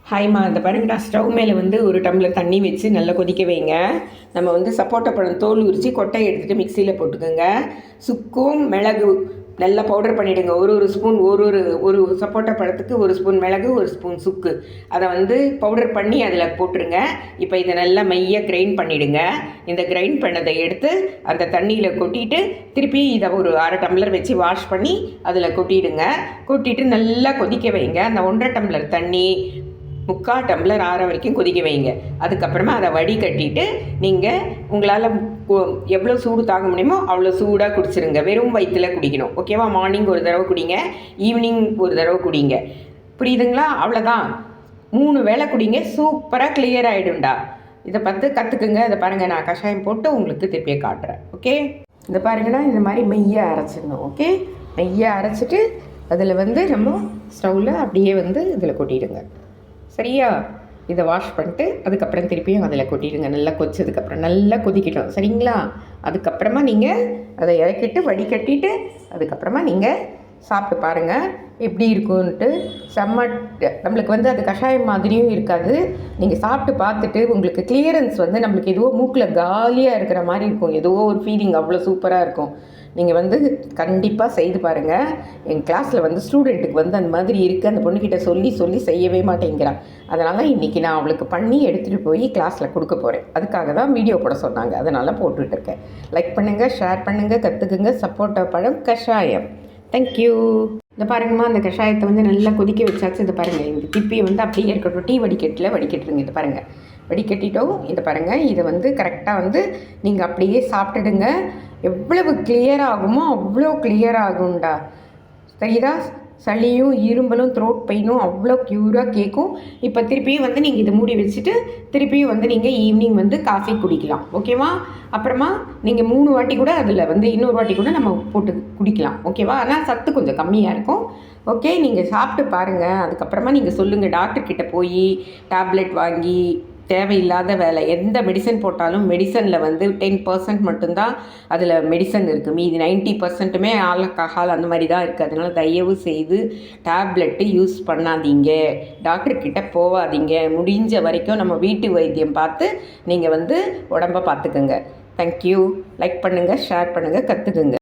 ஹாய்மா, இந்த பாருங்கடா, ஸ்டவ் மேலே வந்து ஒரு டம்ளர் தண்ணி வச்சு நல்லா கொதிக்க வைங்க. நம்ம வந்து சப்போட்டா பழம் தோல் உரித்து கொட்டை எடுத்துகிட்டு மிக்சியில் போட்டுக்கோங்க. சுக்கும் மிளகு நல்லா பவுடர் பண்ணிவிடுங்க. ஒரு ஸ்பூன் ஒரு சப்போட்டா பழத்துக்கு ஒரு ஸ்பூன் மிளகு, ஒரு ஸ்பூன் சுக்கு, அதை வந்து பவுடர் பண்ணி அதில் போட்டுருங்க. இப்போ இதை நல்லா மையாக கிரைண்ட் பண்ணிவிடுங்க. இந்த கிரைண்ட் பண்ணதை எடுத்து அந்த தண்ணியில் கொட்டிட்டு திருப்பி இதை ஒரு அரை டம்ளர் வச்சு வாஷ் பண்ணி அதில் கொட்டிடுங்க. கொட்டிட்டு நல்லா கொதிக்க வைங்க. அந்த 1.5 டம்ளர் தண்ணி 3/4 டம்ளர் ஆற வரைக்கும் கொதிக்க வைங்க. அதுக்கப்புறமா அதை வடிகட்டிட்டு நீங்கள் உங்களால் எவ்வளோ சூடு தாங்க முடியுமோ அவ்வளோ சூடாக குடிச்சிருங்க. வெறும் வயிற்றில் குடிக்கணும், ஓகேவா? மார்னிங் ஒரு தடவை குடிங்க, ஈவினிங் ஒரு தடவை குடிங்க. புரியுதுங்களா? அவ்வளோதான், 3 வேளை குடிங்க. சூப்பராக கிளியர் ஆகிடும்டா. இதை பார்த்து கற்றுக்குங்க. இதை பாருங்கள், நான் கஷாயம் போட்டு உங்களுக்கு திருப்பியே காட்டுறேன். ஓகே, இதை பாருங்கன்னா இந்த மாதிரி மெய்யாக அரைச்சிடணும். ஓகே, மெய்யாக அரைச்சிட்டு அதில் வந்து நம்ம ஸ்டவ்வில் அப்படியே வந்து இதில் கொட்டிடுங்க. சரியா? இதை வாஷ் பண்ணிட்டு அதுக்கப்புறம் திருப்பியும் அதில் கொட்டிடுங்க. நல்லா கொதிச்சதுக்கப்புறம் நல்லா கொதிக்கிட்டோம், சரிங்களா? அதுக்கப்புறமா நீங்கள் அதை இறக்கிட்டு வடிகட்டிட்டு அதுக்கப்புறமா நீங்கள் சாப்பிட்டு பாருங்கள் எப்படி இருக்குன்ட்டு. செம்ம. நம்மளுக்கு வந்து அது கஷாயம் மாதிரியும் இருக்காது. நீங்கள் சாப்பிட்டு பார்த்துட்டு உங்களுக்கு கிளியரன்ஸ் வந்து நம்மளுக்கு எதுவோ மூக்கில் காலியாக இருக்கிற மாதிரி இருக்கும். எதுவோ ஒரு ஃபீலிங் அவ்வளோ சூப்பராக இருக்கும். நீங்கள் வந்து கண்டிப்பாக செய்து பாருங்கள். என் கிளாஸில் வந்து ஸ்டூடெண்ட்டுக்கு வந்து அந்த மாதிரி இருக்குது. அந்த பொண்ணுக்கிட்ட சொல்லி செய்யவே மாட்டேங்கிறான். அதனால் இன்றைக்கி நான் அவளுக்கு பண்ணி எடுத்துகிட்டு போய் கிளாஸில் கொடுக்க போகிறேன். அதுக்காக தான் வீடியோ போட சொன்னாங்க, அதனால் போட்டுட்ருக்கேன். லைக் பண்ணுங்கள், ஷேர் பண்ணுங்கள், கற்றுக்குங்க. சப்போட்டா பழம் கஷாயம். தேங்க்யூ. இந்த பாருங்கம்மா, அந்த கஷாயத்தை வந்து நல்லா கொதிக்க வச்சாச்சு. இந்த பாருங்கள், இந்த திப்பியை வந்து அப்படியே இருக்கட்டும். டீ வடிகட்டில் வடிகட்டுருங்க. இது பாருங்கள், வடிகட்டிட்டோம். இதை பாருங்கள், இதை வந்து கரெக்டாக வந்து நீங்கள் அப்படியே சாப்பிட்டுடுங்க. எவ்வளவு கிளியர் ஆகுமோ அவ்வளோ கிளியர் ஆகும்டா. சரிதா? சளியும் இரும்பலும் த்ரோட் பெயினும் அவ்வளோ க்யூராக கேட்கும். இப்போ திருப்பியும் வந்து நீங்கள் இதை மூடி வச்சுட்டு திருப்பியும் வந்து நீங்கள் ஈவினிங் வந்து காஃபி குடிக்கலாம், ஓகேவா? அப்புறமா நீங்கள் 3 வாட்டி கூட அதில் வந்து இன்னொரு வாட்டி கூட நம்ம போட்டு குடிக்கலாம், ஓகேவா? ஆனால் சத்து கொஞ்சம் கம்மியாக இருக்கும். ஓகே, நீங்கள் சாப்பிட்டு பாருங்கள். அதுக்கப்புறமா நீங்கள் சொல்லுங்கள். டாக்டர்கிட்ட போய் டேப்லெட் வாங்கி தேவையில்லாத வேலை. எந்த மெடிசன் போட்டாலும் மெடிசனில் வந்து 10% மட்டும்தான் அதில் மெடிசன் இருக்குது. மீதி 90%மே ஆல்கஹால் அந்த மாதிரி தான் இருக்குது. அதனால் தயவு செய்து டேப்லெட்டு யூஸ் பண்ணாதீங்க, டாக்டர்கிட்ட போகாதீங்க. முடிஞ்ச வரைக்கும் நம்ம வீட்டு வைத்தியம் பார்த்து நீங்கள் வந்து உடம்பை பார்த்துக்குங்க. தேங்க்யூ. லைக் பண்ணுங்கள், ஷேர் பண்ணுங்கள், கற்றுக்குங்க.